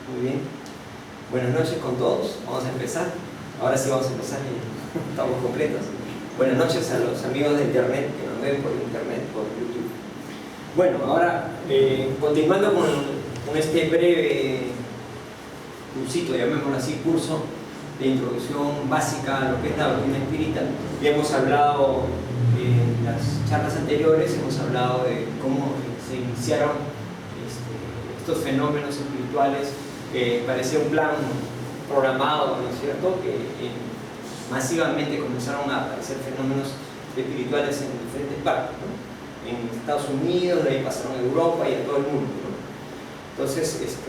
Muy bien. Buenas noches con todos. Vamos a empezar. Ahora sí vamos a empezar y estamos completos. Buenas noches a los amigos de internet que nos ven por internet, por YouTube. Bueno, ahora continuando con este breve cursito, llamémoslo así, curso de introducción básica a lo que es la doctrina espírita. Ya hemos hablado en las charlas anteriores, hemos hablado de cómo se iniciaron estos fenómenos espirituales que parecía un plan programado, ¿no es cierto? Que masivamente comenzaron a aparecer fenómenos espirituales en diferentes partes, ¿no? En Estados Unidos, de ahí pasaron a Europa y a todo el mundo, ¿no? Entonces,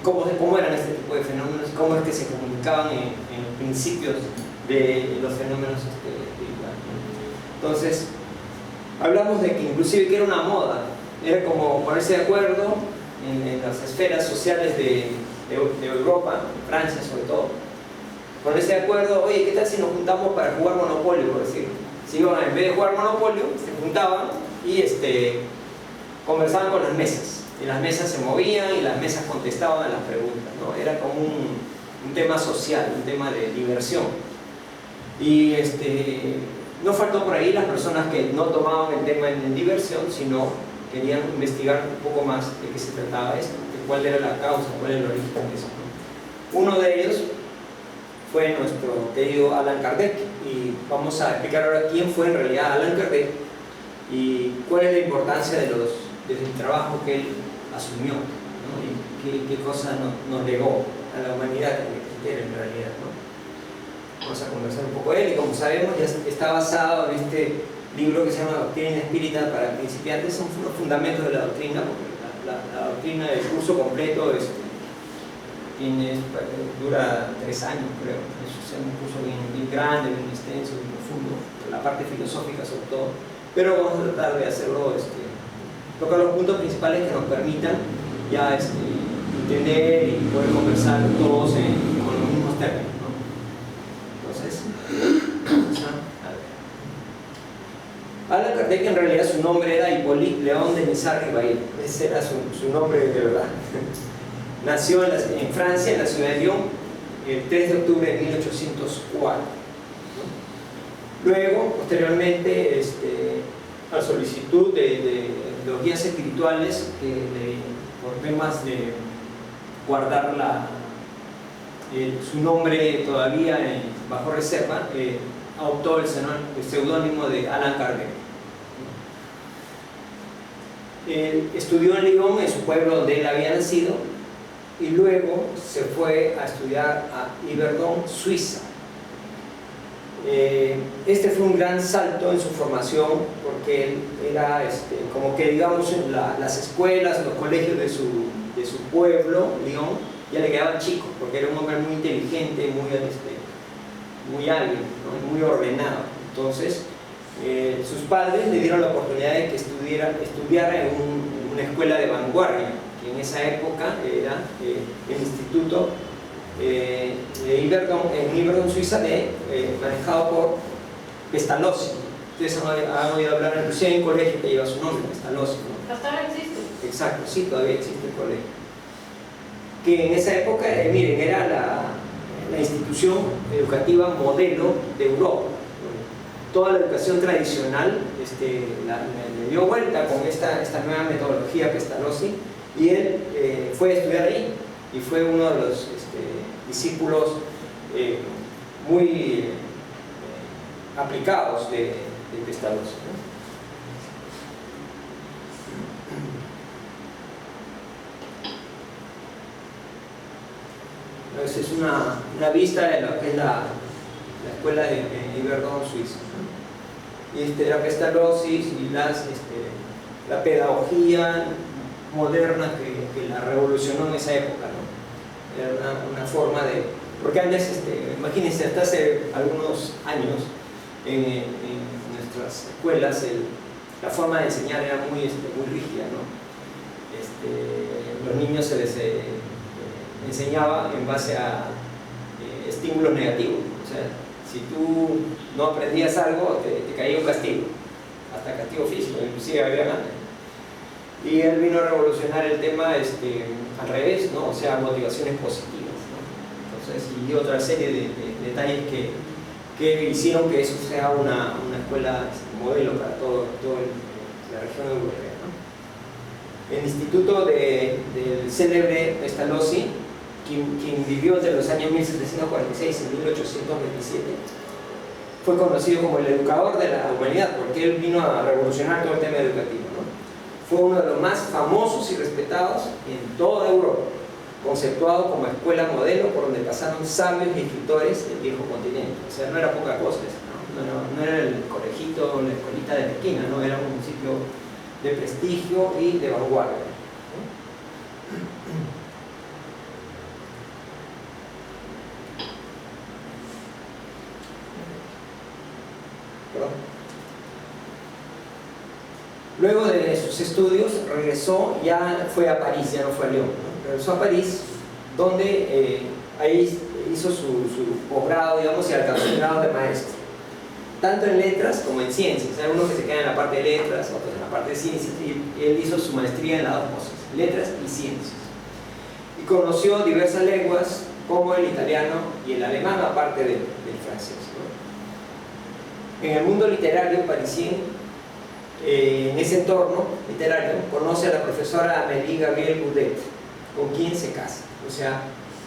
¿cómo eran este tipo de fenómenos? ¿Cómo es que se comunicaban en los principios de los fenómenos espirituales, ¿no? Entonces, hablamos de que inclusive que era una moda, era como ponerse de acuerdo en las esferas sociales de Europa, Francia sobre todo, ponerse de acuerdo, oye, ¿qué tal si nos juntamos para jugar Monopolio, por decir? Si iban, en vez de jugar Monopolio, se juntaban y conversaban con las mesas, y las mesas se movían y las mesas contestaban a las preguntas, ¿no? Era como un tema social, un tema de diversión. Y no faltó por ahí las personas que no tomaban el tema en diversión, sino querían investigar un poco más de qué se trataba esto, de cuál era la causa, cuál era el origen de eso, ¿no? Uno de ellos fue nuestro querido Allan Kardec, y vamos a explicar ahora quién fue en realidad Allan Kardec y cuál es la importancia del trabajo que él asumió, ¿no? Y qué cosa nos legó a la humanidad que era en realidad, ¿no? Vamos a conversar un poco de él, y como sabemos ya está basado en este libro que se llama Doctrina Espírita para Principiantes. Son los fundamentos de la doctrina, porque la doctrina del curso completo dura 3 años, creo. Es un curso bien grande, bien extenso, bien profundo, la parte filosófica sobre todo, pero vamos a tratar de hacerlo, tocar los puntos principales que nos permitan ya entender y poder conversar todos con los mismos términos, ¿no? Entonces, Allan Kardec, en realidad su nombre era Hippolyte Léon Denisard Rivail, ese era su nombre de verdad. Nació en Francia, en la ciudad de Lyon, el 3 de octubre de 1804. Luego, posteriormente, a solicitud de los guías espirituales, por temas de guardar su nombre todavía bajo reserva, adoptó el seudónimo de Allan Kardec. Estudió en Lyon, en su pueblo donde él había nacido, y luego se fue a estudiar a Yverdon, Suiza. Fue un gran salto en su formación, porque él era como que, digamos, en las escuelas, los colegios de su pueblo, Lyon, ya le quedaban chicos, porque era un hombre muy inteligente, muy hábil, ¿no? Muy ordenado. Entonces, sus padres le dieron la oportunidad de que estudiara en una escuela de vanguardia, que en esa época era el instituto de Yverdon, Suiza, manejado por Pestalozzi. Ustedes han oído hablar, inclusive en colegio que lleva su nombre, Pestalozzi, ¿no? ¿Hasta ahora existe? Exacto, sí, todavía existe el colegio. Que en esa época, miren, era la institución educativa modelo de Europa. Toda la educación tradicional le dio vuelta con esta nueva metodología Pestalozzi, y él fue a estudiar ahí, y fue uno de los discípulos muy aplicados de Pestalozzi, ¿no? Esa es una vista de lo que es la escuela de Yverdon, Suiza, ¿no? Y era Pestalozzi y la pedagogía moderna que la revolucionó en esa época, ¿no? Era una forma de... Porque antes, imagínense, hasta hace algunos años en nuestras escuelas la forma de enseñar era muy rígida, ¿no? Los niños se les enseñaba en base a estímulos negativos. O sea, si tú no aprendías algo, te caía un castigo, hasta castigo físico, inclusive había Y él vino a revolucionar el tema al revés, ¿no? O sea, motivaciones positivas, ¿no? Entonces, y otra serie de detalles que hicieron que eso sea una escuela modelo para toda la región europea, ¿no? El instituto del célebre Pestalozzi, quien vivió entre los años 1746 y 1827, fue conocido como el educador de la humanidad, porque él vino a revolucionar todo el tema educativo, ¿no? Fue uno de los más famosos y respetados en toda Europa, conceptuado como escuela modelo por donde pasaron sabios y escritores del viejo continente. O sea, no era poca cosa, no era el conejito o la escuelita de la esquina, ¿no? Era un sitio de prestigio y de vanguardia, ¿no? Luego de sus estudios regresó, ya fue a París, ya no fue a Lyon, ¿no? Regresó a París, donde ahí hizo su posgrado, digamos, y alcanzó el grado de maestro, tanto en letras como en ciencias. Hay unos que se quedan en la parte de letras, otros en la parte de ciencias, y él hizo su maestría en las dos cosas, letras y ciencias. Y conoció diversas lenguas, como el italiano y el alemán, aparte del francés, ¿no? En el mundo literario parisien, en ese entorno literario, conoce a la profesora Amélie Gabriel Goudet, con quien se casa. O sea,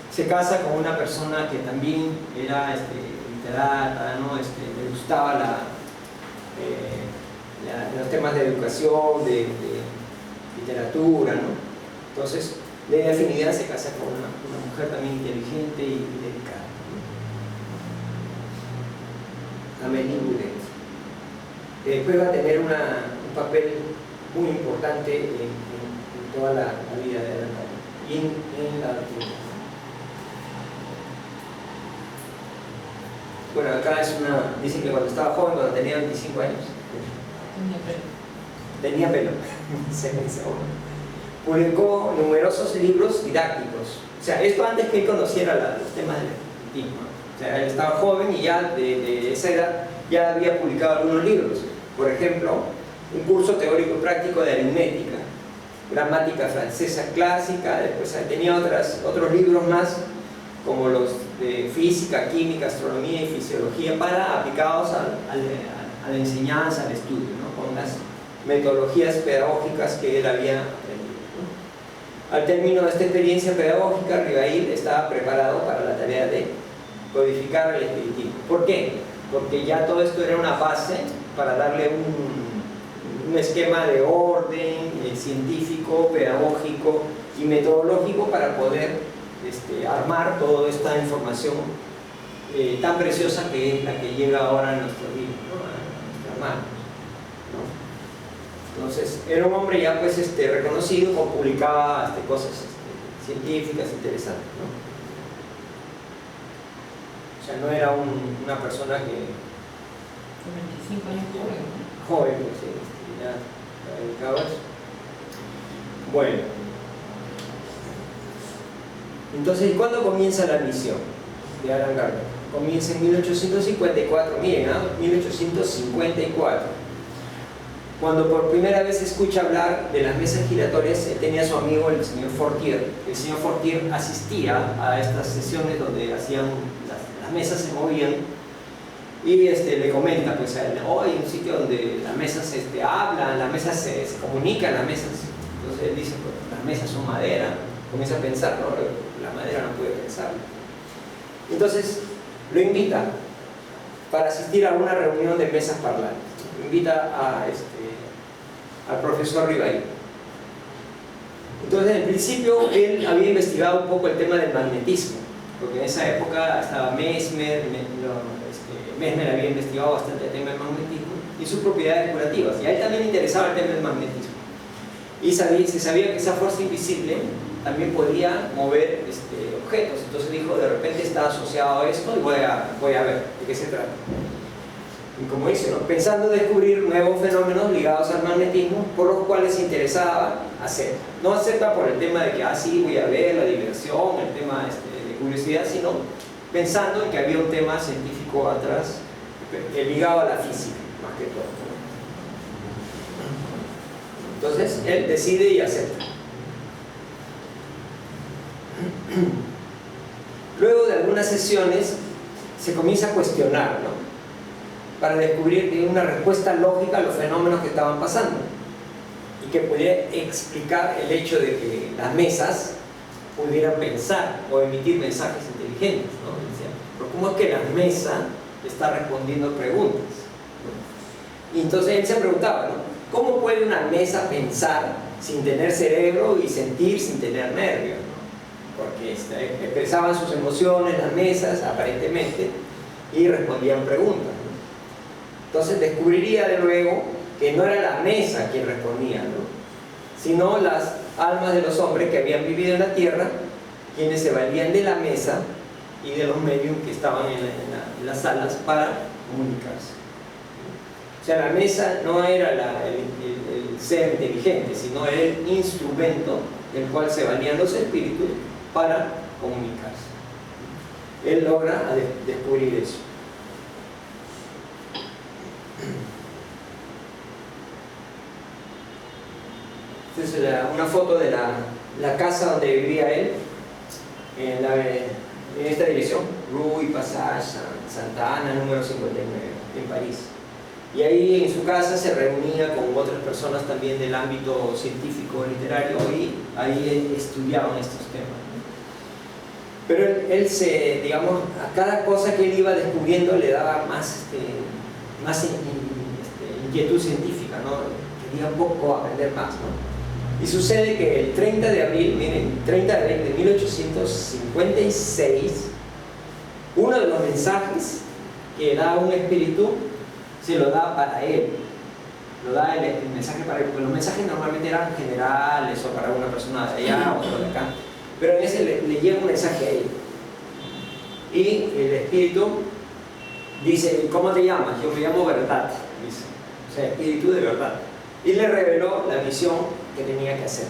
se casa con una persona que también era literata, ¿no? Le gustaba los temas de educación, de literatura, ¿no? Entonces, de afinidad se casa con una mujer también inteligente y dedicada, ¿no? Amélie Goudet. Después va a tener un papel muy importante en toda la vida de Alan Kardec y en la doctrina. Bueno, acá dicen que cuando estaba joven, cuando tenía 25 años, tenía pelo. Publicó numerosos libros didácticos. O sea, esto antes que él conociera los temas del espiritismo. O sea, él estaba joven y ya de esa edad ya había publicado algunos libros. Por ejemplo, un curso teórico y práctico de aritmética, gramática francesa clásica, después tenía otros libros más, como los de física, química, astronomía y fisiología, aplicados a la enseñanza, al estudio, ¿no? Con las metodologías pedagógicas que él había aprendido, ¿no? Al término de esta experiencia pedagógica, Rivail estaba preparado para la tarea de codificar el espiritismo. ¿Por qué? Porque ya todo esto era una base para darle un esquema de orden científico, pedagógico y metodológico para poder armar toda esta información tan preciosa que es la que llega ahora a nuestro libro, ¿no? A nuestras manos, ¿no? Entonces, era un hombre ya pues reconocido, publicaba cosas científicas interesantes, ¿no? O sea, no era una persona que... 25 años joven. Joven, pues, sí, ya dedicado a eso. Bueno. Entonces, ¿cuándo comienza la misión de Alan Kardec? Comienza en 1854, miren, ¿no? 1854. Cuando por primera vez escucha hablar de las mesas giratorias, tenía a su amigo el señor Fortier. El señor Fortier asistía a estas sesiones donde las mesas se movían y le comenta pues a él, hay un sitio donde las mesas hablan, las mesas se comunican, las mesas. Entonces él dice, pues las mesas son madera. Comienza a pensar, ¿no? La madera no puede pensar. Entonces lo invita para asistir a una reunión de mesas parlantes. Lo invita al profesor Rivail. Entonces, en principio, él había investigado un poco el tema del magnetismo, porque en esa época estaba Mesmer. Mesmer había investigado bastante el tema del magnetismo y sus propiedades curativas, y a él también le interesaba el tema del magnetismo. Y se sabía que esa fuerza invisible también podía mover objetos. Entonces dijo, de repente está asociado a esto y voy a ver de qué se trata. Y como dice, ¿no? Pensando descubrir nuevos fenómenos ligados al magnetismo, por los cuales se interesaba hacer. No acepta por el tema de que, sí, voy a ver la diversión, el tema de curiosidad, sino pensando en que había un tema científico atrás, ligado a la física, más que todo. Entonces él decide y acepta. Luego de algunas sesiones se comienza a cuestionar, ¿no? Para descubrir una respuesta lógica a los fenómenos que estaban pasando y que pudiera explicar el hecho de que las mesas pudieran pensar o emitir mensajes inteligentes, ¿no? Decía, pero ¿cómo es que la mesa está respondiendo preguntas? ¿No? Y entonces él se preguntaba, ¿no? ¿Cómo puede una mesa pensar sin tener cerebro y sentir sin tener nervios, ¿no? Porque expresaban sus emociones las mesas, aparentemente, y respondían preguntas, ¿no? Entonces descubriría de luego que no era la mesa quien respondía, ¿no? Sino las almas de los hombres que habían vivido en la tierra, quienes se valían de la mesa y de los medios que estaban en las salas para comunicarse. O sea, la mesa no era el ser inteligente, sino era el instrumento del cual se valían los espíritus para comunicarse. Él logra descubrir eso. Entonces, una foto de la casa donde vivía él, en esta dirección, Rue Passage, Santa Ana, número 59, en París. Y ahí en su casa se reunía con otras personas también del ámbito científico, literario, y ahí estudiaban estos temas. Pero él digamos, a cada cosa que él iba descubriendo le daba más inquietud científica, ¿no? Quería un poco aprender más, ¿no? Y sucede que el 30 de abril, miren, 30 de abril de 1856, uno de los mensajes que da un espíritu se lo da para él. Lo da el mensaje para él, porque los mensajes normalmente eran generales o para una persona de allá o otro de acá. Pero en ese le llega un mensaje a él. Y el espíritu dice, ¿cómo te llamas? Yo me llamo Verdad, dice. O sea, espíritu de verdad. Y le reveló la misión que tenía que hacer.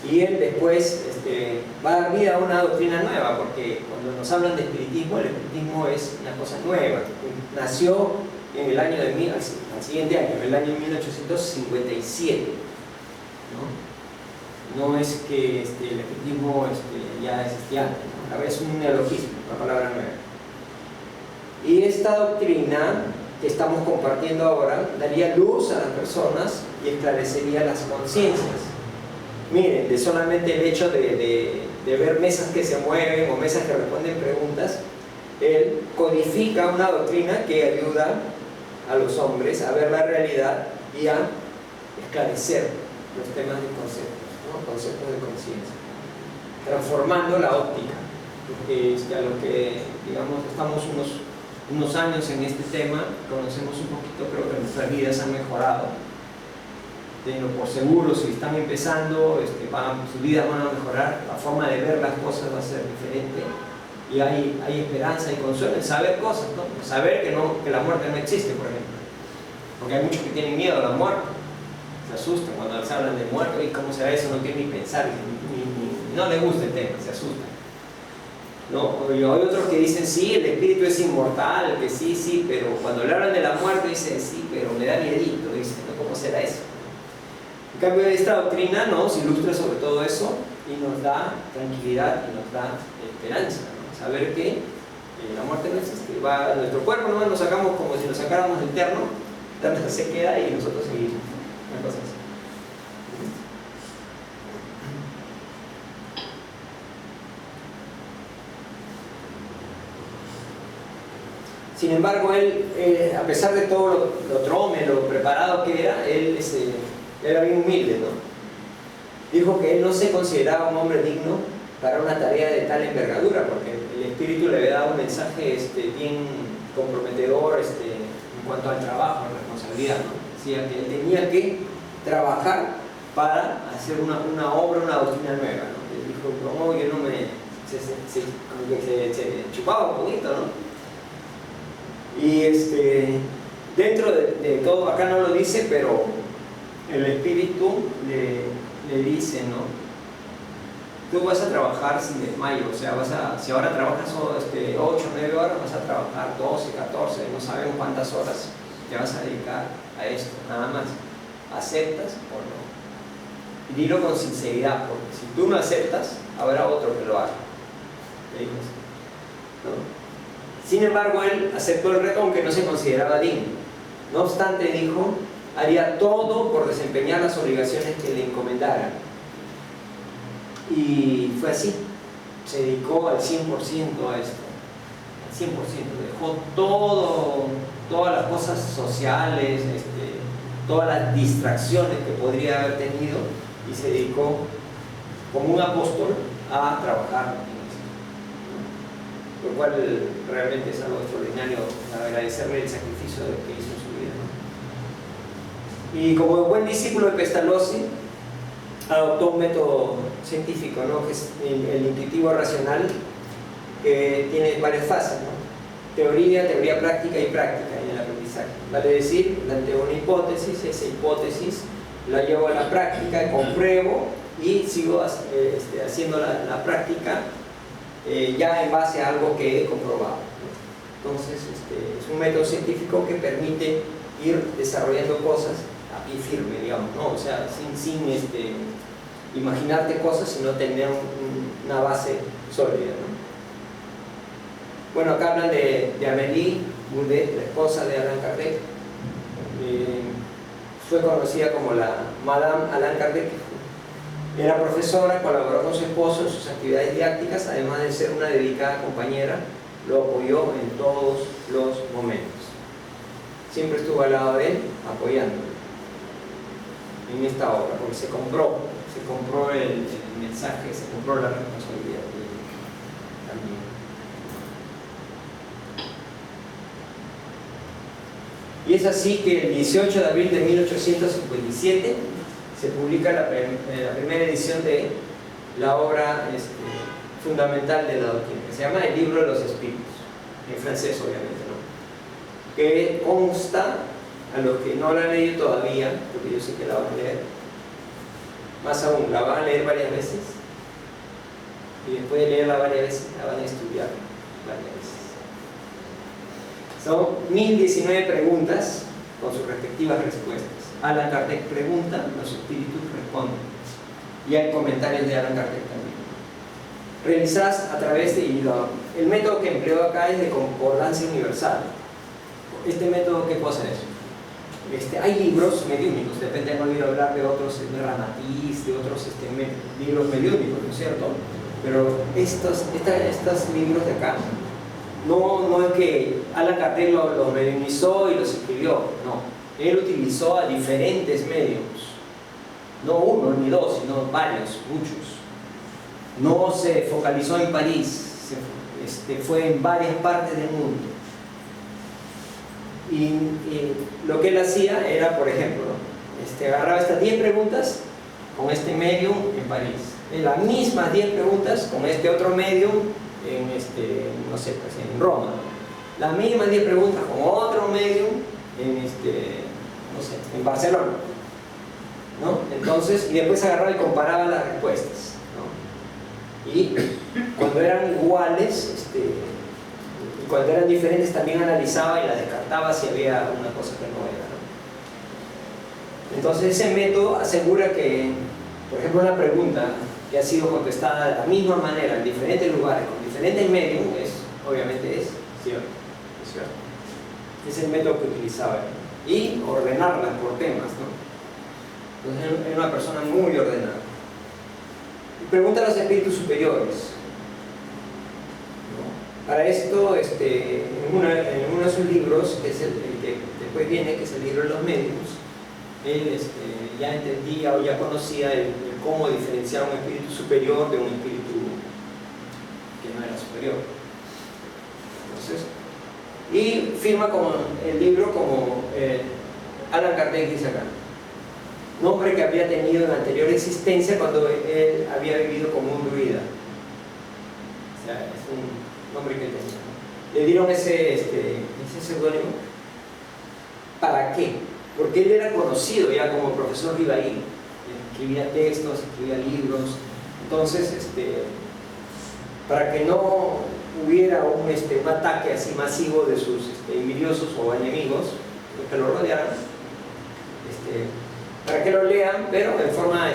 Y él después va a dar vida a una doctrina nueva, porque cuando nos hablan de espiritismo, el espiritismo es una cosa nueva. Nació en el año al siguiente año, en el año 1857. No es que el espiritismo ya existía antes, ¿no? A veces es un neologismo, una palabra nueva. Y esta doctrina que estamos compartiendo ahora daría luz a las personas y esclarecería las conciencias. Miren, de solamente el hecho de ver mesas que se mueven o mesas que responden preguntas, él codifica una doctrina que ayuda a los hombres a ver la realidad y a esclarecer los temas de conceptos, ¿no? Conceptos de conciencia, transformando la óptica, porque a lo que, digamos, estamos unos años en este tema, conocemos un poquito, creo que nuestras vidas han mejorado. Tenlo por seguro, si están empezando, sus vidas van a mejorar, la forma de ver las cosas va a ser diferente, y hay esperanza y consuelo en saber cosas, ¿no? Saber que la muerte no existe, por ejemplo, porque hay muchos que tienen miedo a la muerte, se asustan cuando les hablan de muerte, y cómo será eso, no quieren ni pensar, no les gusta el tema, se asustan, ¿no? Y hay otros que dicen, sí, el espíritu es inmortal, que sí, pero cuando le hablan de la muerte dicen, sí, pero me da miedito, dicen, ¿no? ¿Cómo será eso? En cambio, esta doctrina nos ilustra sobre todo eso y nos da tranquilidad y nos da esperanza, ¿no? Saber que la muerte no existe. Va a nuestro cuerpo, nomás nos sacamos como si nos sacáramos del terno, se queda y nosotros seguimos. Una cosa así. Sin embargo, él, a pesar de todo lo trome, lo preparado que era, él era bien humilde, ¿no? Dijo que él no se consideraba un hombre digno para una tarea de tal envergadura, porque el espíritu le había dado un mensaje bien comprometedor en cuanto al trabajo, a la responsabilidad, ¿no? Decía que él tenía que trabajar para hacer una obra, una doctrina nueva, ¿no? Él dijo, no, yo no me... como que se chupaba un poquito, ¿no? Y dentro de todo, acá no lo dice, pero el espíritu le dice, ¿no? Tú vas a trabajar sin desmayo, o sea, si ahora trabajas 8 o 9 horas, vas a trabajar 12, 14, no sabemos cuántas horas te vas a dedicar a esto, nada más. ¿Aceptas o no? Y dilo con sinceridad, porque si tú no aceptas, habrá otro que lo haga. Le dijo así, ¿no? Sin embargo, él aceptó el reto aunque no se consideraba digno. No obstante, dijo, haría todo por desempeñar las obligaciones que le encomendaran. Y fue así. Se dedicó al 100% a esto. Al 100%. Dejó todas las cosas sociales, todas las distracciones que podría haber tenido, y se dedicó como un apóstol a trabajar en esto. Lo cual realmente es algo extraordinario, agradecerle el sacrificio que hizo en su vida, ¿no? Y como buen discípulo de Pestalozzi, adoptó un método científico, ¿no? Que es el intuitivo racional, que tiene varias fases, ¿no? Teoría práctica y práctica en el aprendizaje. Vale decir, planteo una hipótesis, esa hipótesis la llevo a la práctica, compruebo y sigo haciendo la práctica ya en base a algo que he comprobado, ¿no? Entonces, es un método científico que permite ir desarrollando cosas a pie firme, digamos, ¿no? O sea, sin imaginarte cosas, sino tener una base sólida, ¿no? Bueno, acá hablan de Amélie Boudet, la esposa de Allan Kardec. Fue conocida como la Madame Allan Kardec. Era profesora, colaboró con su esposo en sus actividades didácticas, además de ser una dedicada compañera, lo apoyó en todos los momentos. Siempre estuvo al lado de él, apoyándolo en esta obra, porque se compró el mensaje, se compró la responsabilidad también. Y es así que el 18 de abril de 1857 se publica la primera edición de la obra fundamental de la doctrina, que se llama El Libro de los Espíritus, en francés obviamente, ¿no? Que consta, a los que no la han leído todavía, porque yo sé que la van a leer, más aún, la van a leer varias veces, y después de leerla varias veces, la van a estudiar varias veces. Son 1019 preguntas con sus respectivas respuestas. Allan Kardec pregunta, los espíritus responden. Y hay comentarios de Allan Kardec también, realizadas a través de el método que empleó acá es de concordancia universal. Este método, ¿qué cosa es? Hay libros mediúnicos, de repente han oído hablar de otros, de Ramatiz, de otros libros mediúnicos, ¿no es cierto? Pero estos libros de acá, no es que Allan Kardec los mediumizó y los escribió, no. Él utilizó a diferentes mediums, no uno ni dos, sino varios, muchos. No se focalizó en París, fue en varias partes del mundo. Y lo que él hacía era, por ejemplo, agarraba estas 10 preguntas con este medium en París, las mismas 10 preguntas con este otro medium en, no sé, pues en Roma, las mismas 10 preguntas con otro medium en, no sé, en Barcelona, ¿no? Entonces, y después agarraba y comparaba las respuestas, ¿no? Y cuando eran iguales, y cuando eran diferentes también analizaba y las descartaba si había una cosa que no era, ¿no? Entonces ese método asegura que, por ejemplo, una pregunta que ha sido contestada de la misma manera en diferentes lugares, con diferentes medios, obviamente es cierto, es cierto. Es el método que utilizaba él. Y ordenarlas por temas, ¿no? Entonces era una persona muy ordenada. Y pregunta a los espíritus superiores. Para esto, en uno de sus libros, que es el que después viene, que es el libro de los médiums, él ya entendía o ya conocía el cómo diferenciar un espíritu superior de un espíritu que no era superior. Entonces, y firma como el libro como Allan Kardec dice acá, nombre que había tenido en la anterior existencia cuando él había vivido como un druida. O sea, es un nombre que tenía. Le dieron ese seudónimo. ¿Para qué? Porque él era conocido ya como profesor ribaí, escribía textos, escribía libros. Entonces, para que no hubiera un ataque así masivo de sus envidiosos o enemigos, los que lo rodearan, para que lo lean, pero en forma,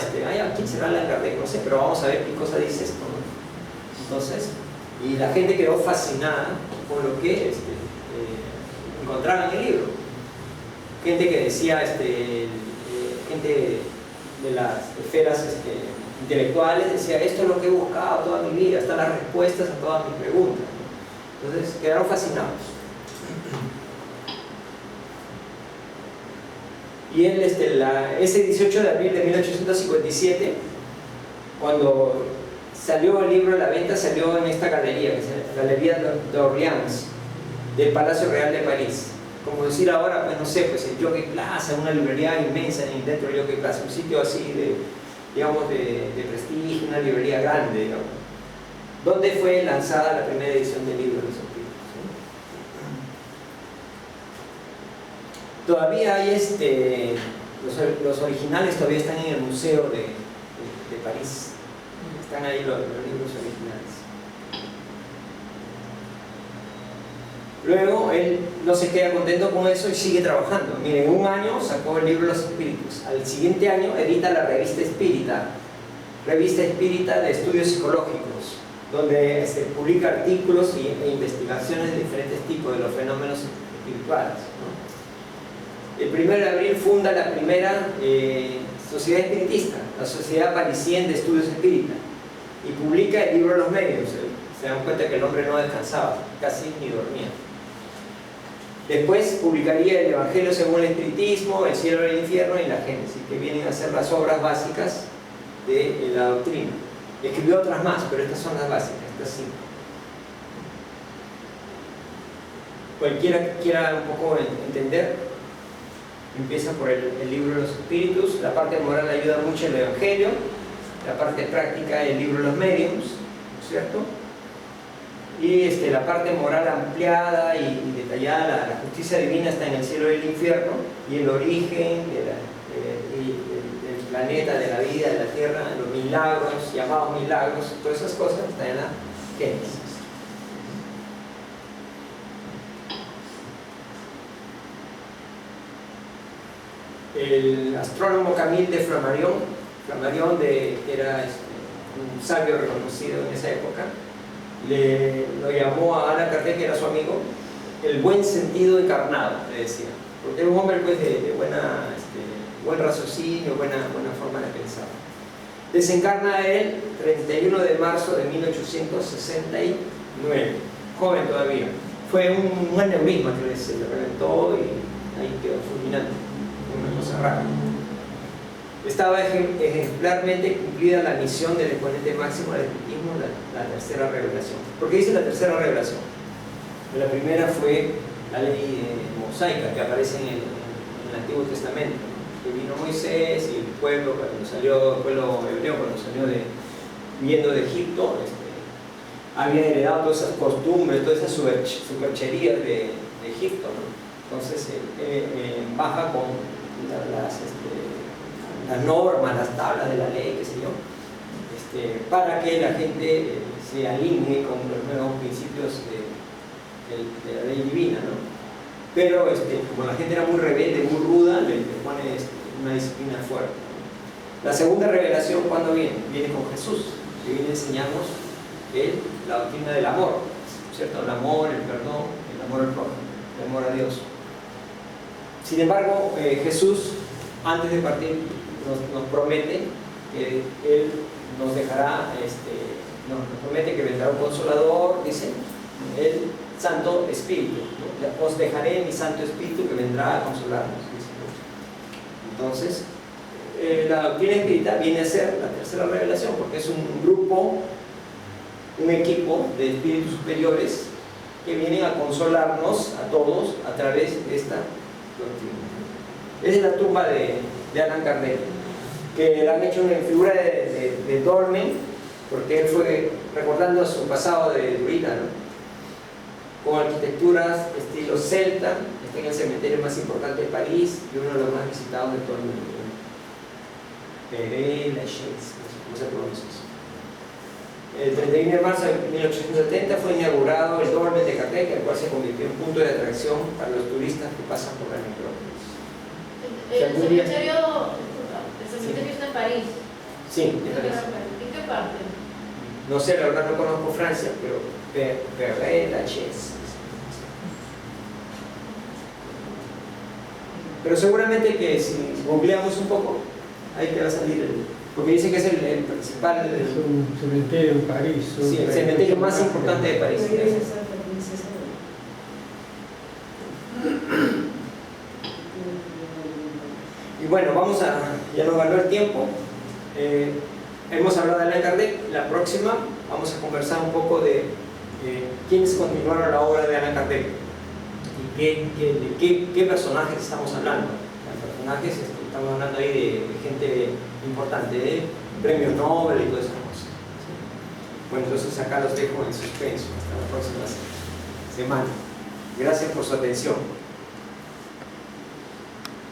¿quién será Allan Kardec? No sé, pero vamos a ver qué cosa dice esto, ¿no? Entonces, y la gente quedó fascinada con lo que encontraron en el libro. Gente que decía, gente de las esferas intelectuales decía, esto es lo que he buscado toda mi vida, están las respuestas a todas mis preguntas, ¿no? Entonces quedaron fascinados. Y él, ese 18 de abril de 1857, cuando salió el libro a la venta, salió en esta galería, que es la Galería d'Orléans, del Palacio Real de París. Como decir ahora, pues no sé, pues el Jockey Plaza, una librería inmensa dentro del Jockey Plaza, un sitio así de, digamos, de prestigio, una librería grande, digamos, donde fue lanzada la primera edición del libro de los espíritus, ¿sí? Todavía hay los originales todavía están en el Museo de París, están ahí los libros originales. Luego él no se queda contento con eso y sigue trabajando. Miren, en un año sacó el libro de los espíritus, al siguiente año edita la Revista Espírita de Estudios Psicológicos, donde se publica artículos e investigaciones de diferentes tipos de los fenómenos espirituales, ¿no? El 1 de abril funda la primera sociedad espiritista, la Sociedad Parisien de Estudios Espíritas, y publica el libro de los medios. Se dan cuenta que el hombre no descansaba, casi ni dormía. Después publicaría el Evangelio según el Espiritismo, el Cielo y el Infierno y la Génesis, que vienen a ser las obras básicas de la doctrina. Escribió otras más, pero estas son las básicas, estas 5. Cualquiera que quiera un poco entender, empieza por el libro de los espíritus. La parte moral ayuda mucho el Evangelio, la parte práctica el libro de los mediums, ¿cierto? Y la parte moral ampliada y detallada, la justicia divina está en el cielo y el infierno, y el origen del planeta, de la vida, de la tierra, los milagros, llamados milagros, todas esas cosas están en la Génesis. El astrónomo Camille de Flammarion, que era un sabio reconocido en esa época, lo llamó a Allan Kardec, que era su amigo, el buen sentido encarnado, le decía, porque era un hombre pues, de buen raciocinio, buena forma de pensar. Desencarna él 31 de marzo de 1869, joven todavía. Fue un aneurisma que se le reventó y ahí quedó fulminante, una cosa rara. Estaba ejemplarmente cumplida la misión del exponente máximo del espiritismo, la tercera revelación. ¿Por qué dice la tercera revelación? La primera fue la ley mosaica que aparece en el Antiguo Testamento, que vino Moisés y el pueblo, el pueblo hebreo, cuando salió huyendo de Egipto, había heredado todas esas costumbres, todas esas supercherías de Egipto, ¿no? Entonces baja con las normas, las tablas de la ley, qué sé yo, para que la gente se alinee con los nuevos principios de la ley divina, ¿no? Pero como la gente era muy rebelde, muy ruda, le pone una disciplina fuerte. La segunda revelación, ¿cuándo viene? Viene con Jesús, que viene a enseñarnos la doctrina del amor, ¿cierto? El amor, el perdón, el amor al prójimo, el amor a Dios. Sin embargo, Jesús, antes de partir, nos promete que Él nos dejará, nos promete que vendrá un consolador, dice, el Santo Espíritu, ¿no? Os dejaré mi Santo Espíritu que vendrá a consolarnos, dice. Entonces, la doctrina espírita viene a ser la tercera revelación, porque es un grupo, un equipo de espíritus superiores que vienen a consolarnos a todos a través de esta doctrina. Esa es la tumba de Allan Kardec, que la han hecho en figura de dolmen, porque él fue recordando su pasado de druida, ¿no? Con arquitecturas estilo celta, está en el cementerio más importante de París y uno de los más visitados de todo el mundo. Père Lachaise, ¿cómo se pronuncia eso? El 31 de marzo de 1870 fue inaugurado el dolmen de Kardec, el cual se convirtió en punto de atracción para los turistas que pasan por la necrópolis. El cementerio, cementerio está en París. Sí, de París. ¿En qué parte? No sé, la verdad no conozco Francia, pero Père Lachaise. Pero seguramente que si googleamos un poco, ahí te va a salir porque dice que es el principal. Es un cementerio en París. Sí, el cementerio más importante de París. Y bueno, ya no ganó el tiempo. Hemos hablado de Allan Kardec. La próxima vamos a conversar un poco de quiénes continuaron la obra de Allan Kardec y de qué personajes estamos hablando. Personajes, estamos hablando ahí de gente importante, premios Nobel y todas esas cosas. Bueno, entonces acá los dejo en suspenso hasta la próxima semana. Gracias por su atención.